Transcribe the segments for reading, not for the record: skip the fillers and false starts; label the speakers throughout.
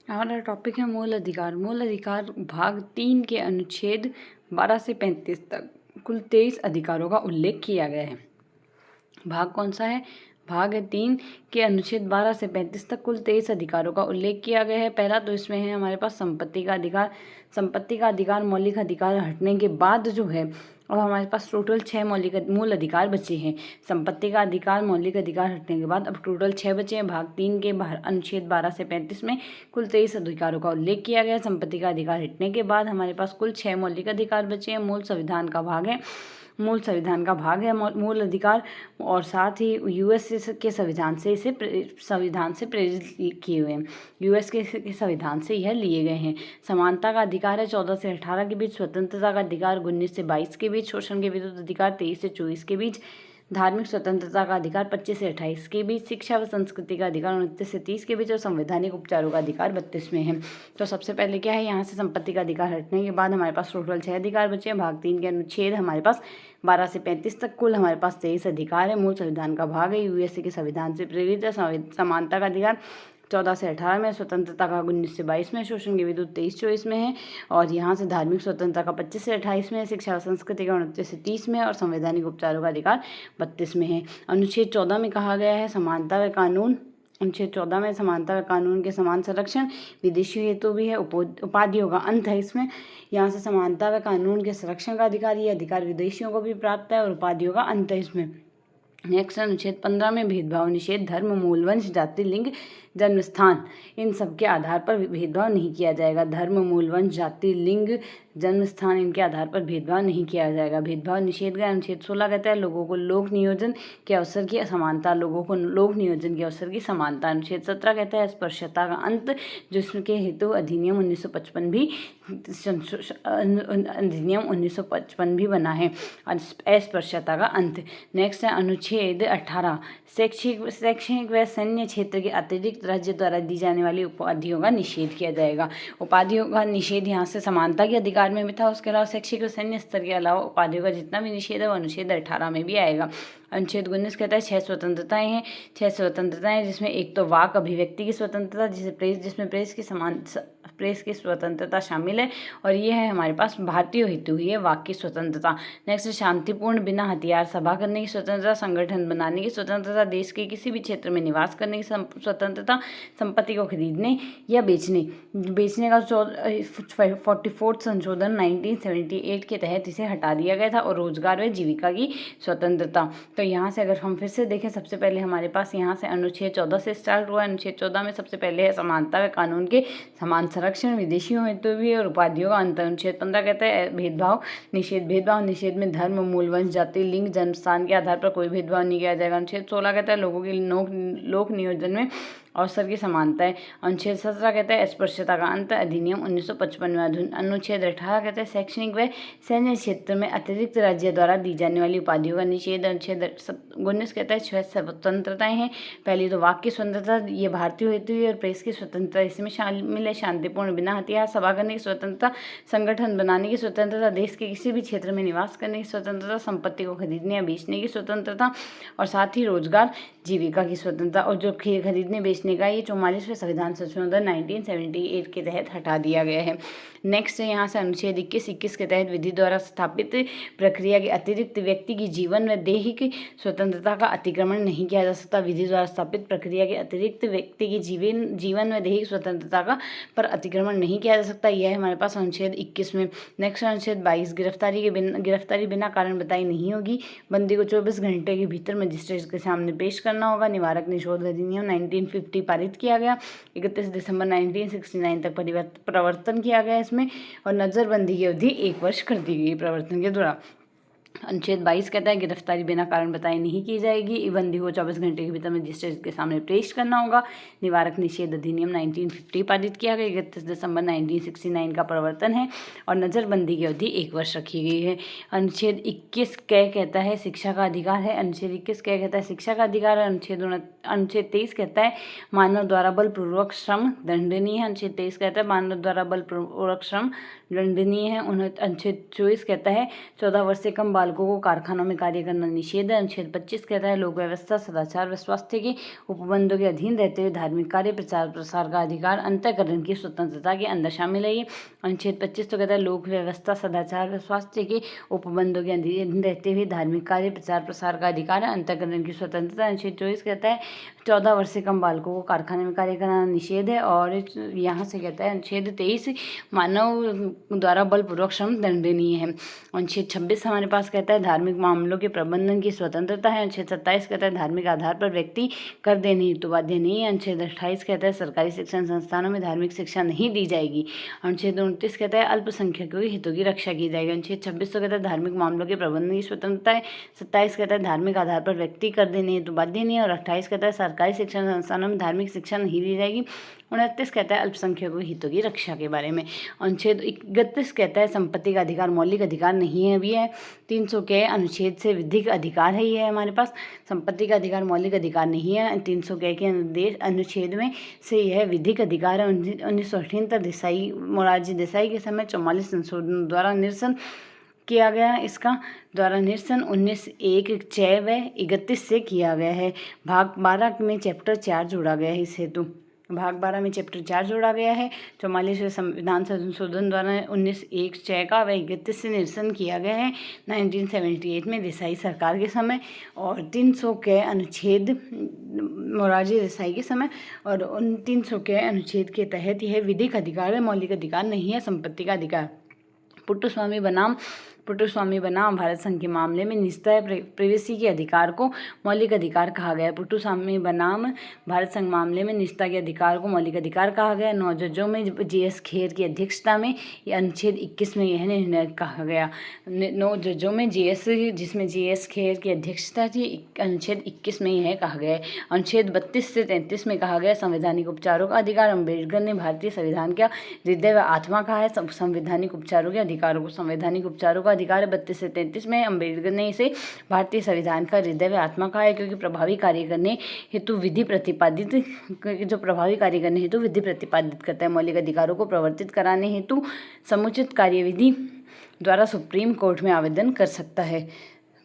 Speaker 1: हमारा टॉपिक है मूल अधिकार। मूल अधिकार भाग 3 के अनुच्छेद 12 से 35 तक कुल 23 अधिकारों का उल्लेख किया गया है। भाग कौन सा है? भाग 3 के अनुच्छेद 12 से 35 तक कुल 23 अधिकारों का उल्लेख किया गया है। पहला तो इसमें है हमारे पास संपत्ति का अधिकार। संपत्ति का अधिकार मौलिक अधिकार हटने के बाद जो है, और हमारे पास टोटल 6 मूल अधिकार बचे हैं। संपत्ति का अधिकार मौलिक अधिकार हटने के बाद अब टोटल 6 बचे हैं। भाग 3 के अनुच्छेद 12 से 35 में कुल 23 अधिकारों का उल्लेख किया गया है। संपत्ति का अधिकार हटने के बाद हमारे पास कुल 6 मौलिक अधिकार बचे हैं। मूल संविधान का भाग है मूल अधिकार, और साथ ही यूएस के संविधान से प्रेरित किए हुए हैं। यूएस के संविधान से यह लिए गए हैं। समानता का अधिकार है 14 से 18 के बीच। स्वतंत्रता का अधिकार 19 से 22 के बीच। शोषण के विरुद्ध अधिकार 23 से 24 के बीच। धार्मिक स्वतंत्रता का अधिकार 25 से 28 के बीच। शिक्षा व संस्कृति का अधिकार 29 से 30 के बीच। और संवैधानिक उपचारों का अधिकार 32 में है। तो सबसे पहले क्या है, यहाँ से संपत्ति का अधिकार हटने के बाद हमारे पास टोटल 6 अधिकार बचे हैं। भाग 3 के अनुच्छेद हमारे पास 12 से 35 तक कुल हमारे पास 23 अधिकार है। मूल संविधान का भाग है, यूएसए के संविधान से प्रेरित है। समानता का अधिकार 14 से 18 में। स्वतंत्रता का 19 से 22 में। शोषण के विरुद्ध 23-24 में है। और यहाँ से धार्मिक स्वतंत्रता का 25 से 28 में। शिक्षा और संस्कृति का 29 से 30 में। और संवैधानिक उपचारों का अधिकार 32 में है। अनुच्छेद 14 में कहा गया है समानता व कानून। अनुच्छेद 14 में समानता व कानून के समान संरक्षण विदेशियों हेतु भी है। उपाधियों का अंत है इसमें। यहाँ से समानता व कानून के संरक्षण का अधिकार, ये अधिकार विदेशियों को भी प्राप्त है। और उपाधियों का अंत है इसमें। नेक्स्ट अनुच्छेद 15 में भेदभाव निषेध। धर्म, मूल, वंश, जाति, लिंग, जन्म स्थान, इन सब के आधार पर भेदभाव नहीं किया जाएगा। धर्म, मूल, वंश, जाति, लिंग, जन्म स्थान, इनके आधार पर भेदभाव नहीं किया जाएगा। भेदभाव निषेध का अनुच्छेद 16 कहता है लोगों को लोक नियोजन के अवसर की असमानता। लोगों को लोक नियोजन के अवसर की समानता। अनुच्छेद 17 कहता है अस्पृश्यता का अंत, जिसके हेतु अधिनियम 1955 भी बना है। अस्पृश्यता का अंत। नेक्स्ट है अनुच्छेद 18 शैक्षिक व सैन्य क्षेत्र के अतिरिक्त राज्य द्वारा दी जाने वाली उपाधियों का निषेध किया जाएगा। उपाधियों का निषेध यहाँ से समानता के अधिकार में भी था। उसके अलावा शैक्षिक व सैन्य स्तर के अलावा उपाधियों का जितना भी निषेध है वो अनुच्छेद 18 में भी आएगा। अनुच्छेद 19 कहता है 6 स्वतंत्रताएं हैं। 6 स्वतंत्रताएं, जिसमें एक तो वाक अभिव्यक्ति की स्वतंत्रता, जिसमें प्रेस की स्वतंत्रता शामिल है। और ये है हमारे पास भारतीय हेतु हुई है वाक की स्वतंत्रता। नेक्स्ट, शांतिपूर्ण बिना हथियार सभा करने की स्वतंत्रता, संगठन बनाने की स्वतंत्रता, देश के किसी भी क्षेत्र में निवास करने की स्वतंत्रता, संपत्ति को खरीदने या बेचने का 44वां संशोधन 1978 के तहत इसे हटा दिया गया था। और रोजगार व जीविका की स्वतंत्रता। तो यहाँ से अगर हम फिर से देखें, सबसे पहले हमारे पास यहाँ से अनुच्छेद 14 से स्टार्ट हुआ। अनुच्छेद 14 में सबसे पहले है समानता व कानून के समान संरक्षण विदेशियों हेतु भी और उपाधियों का अंत। अनुच्छेद 15 कहता है भेदभाव निषेध में धर्म, मूल, वंश, जाति, लिंग, जन्म स्थान के आधार पर कोई भेदभाव नहीं किया जाएगा। अनुच्छेद 16 कहता है लोगों के लोक नियोजन में अवसर की समानता है। अनुच्छेद 17 कहता है अस्पृश्यता का अंत, अधिनियम 1955 में। अनुच्छेद 18 कहता है शैक्षणिक व सैन्य क्षेत्र में अतिरिक्त राज्य द्वारा दी जाने वाली उपाधियों का निषेध। अनुच्छेद 19 कहता है 6 स्वतंत्रताएं हैं। पहली तो वाक की स्वतंत्रता, ये भारतीय हेतु है। और प्रेस की स्वतंत्रता इसमें शामिल है। शांतिपूर्ण बिना हथियार सभा करने की स्वतंत्रता, संगठन बनाने की स्वतंत्रता, देश के किसी भी क्षेत्र में निवास करने की स्वतंत्रता, संपत्ति को खरीदने या बेचने की स्वतंत्रता, और साथ ही रोजगार जीविका की स्वतंत्रता। और जो खरीदने बेचने का, ये 44वें संविधान संशोधन 1978 के तहत हटा दिया गया है। नेक्स्ट है यहाँ से अनुच्छेद 21 के तहत विधि द्वारा स्थापित प्रक्रिया के अतिरिक्त व्यक्ति की जीवन व दैहिक स्वतंत्रता का अतिक्रमण नहीं किया जा सकता। विधि द्वारा स्थापित प्रक्रिया के अतिरिक्त व्यक्ति की जीवन व दैहिक स्वतंत्रता का पर अतिक्रमण नहीं किया जा सकता। यह है हमारे पास अनुच्छेद 21 में। नेक्स्ट अनुच्छेद 22 गिरफ्तारी बिना कारण बताई नहीं होगी। बंदी को 24 घंटे के भीतर मजिस्ट्रेट के सामने पेश करना होगा। निवारक निषोध अधिनियम 1950 पारित किया गया। 31 दिसंबर 1969 तक प्रवर्तन किया गया इसमें। और नजरबंदी की अवधि 1 वर्ष कर दी गई प्रवर्तन के दौरान। अनुच्छेद 22 कहता है गिरफ्तारी बिना कारण बताए नहीं की जाएगी। बंदी को 24 घंटे के भीतर मजिस्ट्रेट के सामने पेश करना होगा। निवारक निषेध अधिनियम 1950 पारित किया गया। 31 दिसंबर 1969 का प्रवर्तन है। और नजरबंदी की अवधि 1 वर्ष रखी गई है। अनुच्छेद 21 कहता है शिक्षा का अधिकार है। अनुच्छेद 21 कहता है शिक्षा का अधिकार है। अनुच्छेद 23 कहता है मानव द्वारा बलपूर्वक श्रम दंडनीय है। अनुच्छेद 23 कहता है मानव द्वारा बलपूर्वक श्रम दंडनीय है। अनुच्छेद 24 कहता है 14 वर्ष से कम बालकों को कारखानों में कार्य करना निषेध है। अनुच्छेद 25 कहता है लोक व्यवस्था, सदाचार व स्वास्थ्य के उपबंधों के अधीन रहते हुए धार्मिक कार्य प्रचार प्रसार का अधिकार अंतःकरण की स्वतंत्रता के अंदर शामिल है। ये अनुच्छेद 25 तो कहता है लोक व्यवस्था, सदाचार व स्वास्थ्य के उपबंधों के अधीन रहते हुए धार्मिक कार्य प्रचार प्रसार का अधिकार है, अंतःकरण की स्वतंत्रता। अनुच्छेद 24 कहता है 14 वर्ष से कम बालकों को कारखाने में कार्य कराना निषेध है। और यहाँ से कहता है अनुच्छेद 23 मानव द्वारा बलपूर्वक श्रम दंडनीय है। अनुच्छेद 26 हमारे पास कहता है धार्मिक मामलों के प्रबंधन की स्वतंत्रता है। अनुच्छेद 27 कहता है धार्मिक आधार पर व्यक्ति कर देने हेतु बाध्य नहीं है। अनुच्छेद 28 कहता है सरकारी शिक्षण संस्थानों में धार्मिक शिक्षा नहीं दी जाएगी। अनुच्छेद 29 कहता है अल्पसंख्यकों के हितों की रक्षा की जाएगी। अनुच्छेद 26 तो कहता है धार्मिक मामलों के प्रबंधन की स्वतंत्रता है। 27 कहता है धार्मिक आधार पर व्यक्ति कर देने हेतु बाध्य नहीं है। और 28 कहता है सरकारी शिक्षण संस्थानों में धार्मिक शिक्षा नहीं दी जाएगी। 29 कहता है अल्पसंख्यकों के हितों की रक्षा के बारे में। अनुच्छेद 31 कहता है संपत्ति का अधिकार मौलिक अधिकार नहीं है, अभी है 300 के अनुच्छेद से विधिक अधिकार है। ये है हमारे पास संपत्ति का अधिकार मौलिक अधिकार नहीं है। 300 के अनुच्छेद में से यह विधिक अधिकार है। 1978 मोरारजी देसाई के समय 44 संशोधन द्वारा निरसन किया गया। इसका द्वारा निरसन 19(1)(च) व 31 से किया गया है। भाग 12 में चैप्टर 4 जोड़ा गया है। इस हेतु भाग 12 में चैप्टर 4 जोड़ा गया है। 44वें संविधान संशोधन द्वारा 19(1)(च) का व 31 से निरसन किया गया है 1978 में देसाई सरकार के समय। और 300 के अनुच्छेद मोरारजी देसाई के समय। और उन 300 के अनुच्छेद के तहत यह विधिक अधिकार है, मौलिक अधिकार नहीं है, संपत्ति का अधिकार। पुट्टस्वामी बनाम भारत संघ के मामले में निजता प्रिवेसी के अधिकार को मौलिक अधिकार कहा गया है। पुट्टस्वामी बनाम भारत संघ मामले में निजता के अधिकार को मौलिक अधिकार कहा गया। 9 जजों में जीएस खेर की अध्यक्षता में ये अनुच्छेद 21 में यह निर्णय कहा गया। 9 जजों में जिसमें जीएस खेर की अध्यक्षता थी, अनुच्छेद 21 में यह कहा गया है। अनुच्छेद 32 से 33 में कहा गया संवैधानिक उपचारों का अधिकार। अम्बेडकर ने भारतीय संविधान का हृदय व आत्मा कहा है। संवैधानिक उपचारों के अधिकारों को संवैधानिक उपचारों का अधिकार 32 से 33 में अम्बेडकर ने इसे भारतीय संविधान का हृदय व आत्मा कहा है, क्योंकि प्रभावी कार्य करने हेतु विधि प्रतिपादित करता है। मौलिक अधिकारों को प्रवर्तित कराने हेतु समुचित कार्यविधि द्वारा सुप्रीम कोर्ट में आवेदन कर सकता है।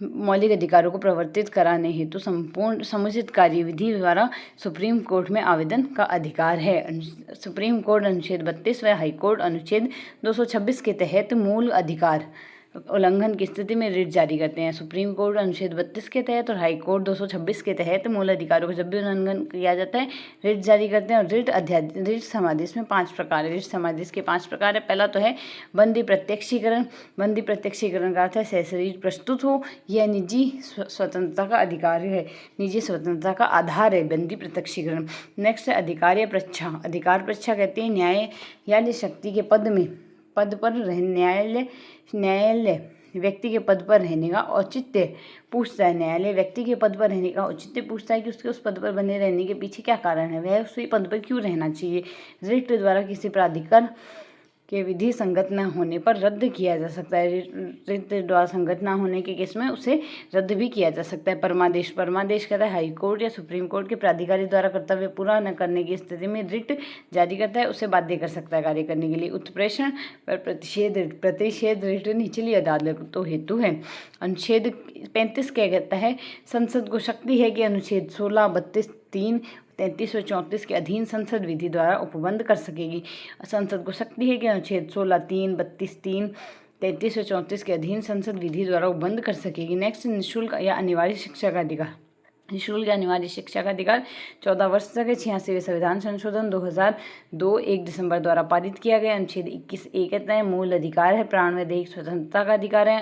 Speaker 1: मौलिक अधिकारों को प्रवर्तित कराने हेतु समुचित कार्यविधि द्वारा सुप्रीम कोर्ट में आवेदन का अधिकार है। सुप्रीम कोर्ट अनुच्छेद 32 व हाई कोर्ट अनुच्छेद 226 के तहत मूल अधिकार उल्लंघन की स्थिति में रिट जारी करते हैं। सुप्रीम कोर्ट अनुच्छेद 32 के तहत और हाई कोर्ट 226 के तहत मूल अधिकारों का जब भी उल्लंघन किया जाता है रिट जारी करते हैं। और रिट समादेश में 5 प्रकार है। रिट समादेश के 5 प्रकार है। पहला तो है बंदी प्रत्यक्षीकरण। बंदी प्रत्यक्षीकरण का अर्थ है सशरीर प्रस्तुत हो, यह निजी स्वतंत्रता का अधिकार है, निजी स्वतंत्रता का आधार है बंदी प्रत्यक्षीकरण। नेक्स्ट है अधिकार या परीक्षा। अधिकार परीक्षा कहते हैं न्यायालय शक्ति के पद पर न्यायालय व्यक्ति के पद पर रहने का औचित्य पूछता है। न्यायालय व्यक्ति के पद पर रहने का औचित्य पूछता है कि उसके उस पद पर बने रहने के पीछे क्या कारण है, वह उसी पद पर क्यों रहना चाहिए। रिट द्वारा किसी प्राधिकार के विधि संगत न होने पर रद्द किया जा सकता है। रिट द्वारा संगत न होने के केस में उसे रद्द भी किया जा सकता है। परमादेश कहता है हाई कोर्ट या सुप्रीम कोर्ट के प्राधिकारी द्वारा कर्तव्य पूरा न करने की स्थिति में रिट जारी करता है, उसे बाध्य कर सकता है कार्य करने के लिए। उत्प्रेषण पर प्रतिषेध रिट निचली अदालतों हेतु है। अनुच्छेद 35 क्या कहता है संसद को शक्ति है कि अनुच्छेद 16, 32, 3, 33 और 34 के अधीन संसद विधि द्वारा उपबंध कर सकेगी। संसद को शक्ति है कि अनुच्छेद 16, 3, 32, 3, 33 और 34 के अधीन संसद विधि द्वारा उपबंध कर सकेगी। नेक्स्ट निःशुल्क या अनिवार्य शिक्षा का अधिकार। निःशुल्क अनिवार्य शिक्षा का अधिकार 14 वर्ष तक है। 86वें संविधान संशोधन 2002 1 दिसंबर द्वारा पारित किया गया। अनुच्छेद 21(a) कहता है मूल अधिकार है, प्राण व दैहिक स्वतंत्रता का अधिकार है।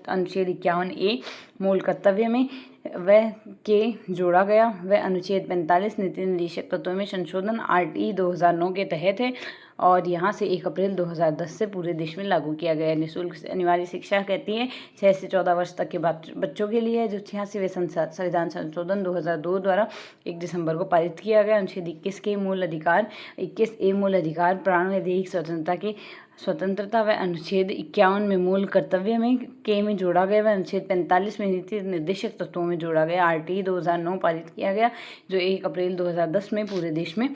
Speaker 1: अनुच्छेद 51(a) मूल कर्तव्य में वह के जोड़ा गया। वह अनुच्छेद 45 नीति निर्देशक तत्वों में संशोधन RTE 2009 के तहत है और यहाँ से 1 अप्रैल 2010 से पूरे देश में लागू किया गया है। निःशुल्क अनिवार्य शिक्षा कहती है 6 से 14 वर्ष तक के बच्चों के लिए, जो 86वें संविधान संशोधन 2002 द्वारा 1 दिसंबर को पारित किया गया। अनुच्छेद 21(a) मूल अधिकार प्राण व दैहिक स्वतंत्रता व अनुच्छेद 51 में मूल कर्तव्य में जोड़ा गया। वह अनुच्छेद 45 में नीति निर्देशक तत्वों में जोड़ा गया। RTE 2009 पारित किया गया, जो 1 अप्रैल 2010 में पूरे देश में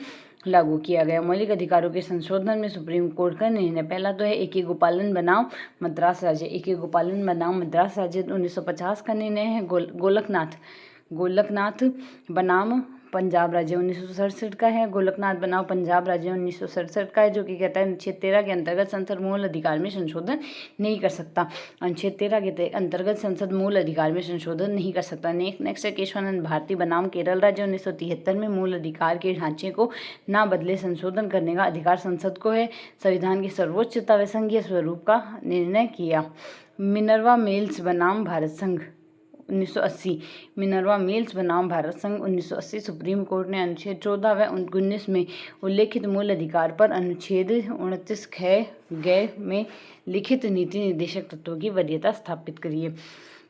Speaker 1: लागू किया गया। मौलिक अधिकारों के संशोधन में सुप्रीम कोर्ट का निर्णय। पहला तो है एकी गोपालन बनाम मद्रास राज्य। एकी गोपालन बनाम मद्रास राज्य 1950 का निर्णय है। गोलकनाथ बनाम पंजाब राज्य 1967 का है। गोलकनाथ बनाम पंजाब राज्य 1967 का है, जो कि कहता है अनुच्छेद 13 के अंतर्गत संसद मूल अधिकार में संशोधन नहीं कर सकता। अनुच्छेद 13 के अंतर्गत संसद मूल अधिकार में संशोधन नहीं कर सकता। नेक्स्ट है केशवानंद भारती बनाम केरल राज्य 1973 में मूल अधिकार के ढांचे को ना बदले संशोधन करने का अधिकार संसद को है। संविधान की सर्वोच्चता व संघीय स्वरूप का निर्णय किया। मिनर्वा मिल्स बनाम भारत संघ 1980। मिनर्वा मिल्स बनाम भारत संघ 1980। सुप्रीम कोर्ट ने अनुच्छेद 14 व 19 में उल्लेखित मूल अधिकार पर अनुच्छेद 29 ख ग में लिखित नीति निर्देशक तत्वों की वरीयता स्थापित करी है।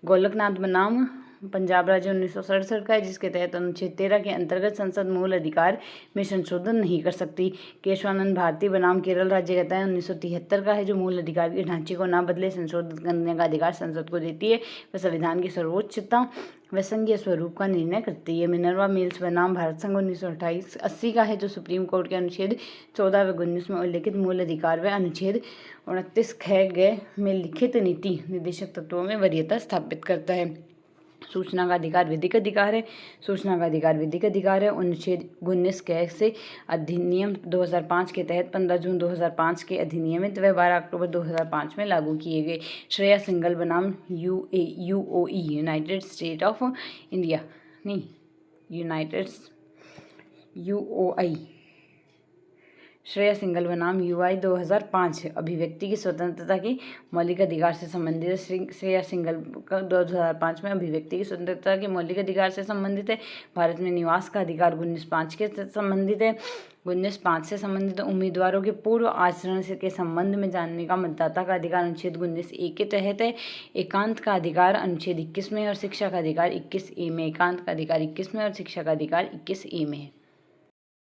Speaker 1: गोलकनाथ बनाम पंजाब राज्य 1967 का है, जिसके तहत अनुच्छेद 13 के अंतर्गत संसद मूल अधिकार में संशोधन नहीं कर सकती। केशवानंद भारती बनाम केरल राज्य कहता है 1973 का है, जो मूल अधिकार के ढांचे को ना बदले संशोधित करने का अधिकार संसद को देती है। वह संविधान की सर्वोच्चता व संघीय स्वरूप का निर्णय करती है। मिनर्वा मिल्स बनाम भारत संघ 1980 का है, जो सुप्रीम कोर्ट के अनुच्छेद 14 व 19 में उल्लेखित मूल अधिकार व अनुच्छेद 29 ख ग में लिखित नीति निर्देशक तत्वों में वरीयता स्थापित करता है। सूचना का अधिकार विधिक अधिकार है। सूचना का अधिकार विधिक अधिकार है। अनुच्छेद 19 क से अधिनियम 2005 के तहत 15 जून 2005 के अधिनियमित व 12 अक्टूबर 2005 में लागू किए गए। श्रेया सिंघल बनाम यूओई यूनाइटेड स्टेट ऑफ इंडिया नहीं यूओई श्रेया सिंघल बनाम यूआई 2005 अभिव्यक्ति की स्वतंत्रता की मौलिक अधिकार से संबंधित है। श्रेया सिंघल का 2005 में अभिव्यक्ति की स्वतंत्रता के मौलिक अधिकार से संबंधित है। भारत में निवास का अधिकार 19(5) के संबंधित है। 19(5) से संबंधित उम्मीदवारों के पूर्व आचरण के संबंध में जानने का मतदाता का अधिकार अनुच्छेद 19(a) के तहत है। एकांत का अधिकार अनुच्छेद 21 में और शिक्षा का अधिकार 21(a) में। एकांत का अधिकार 21 में और शिक्षा का अधिकार 21(a) में है।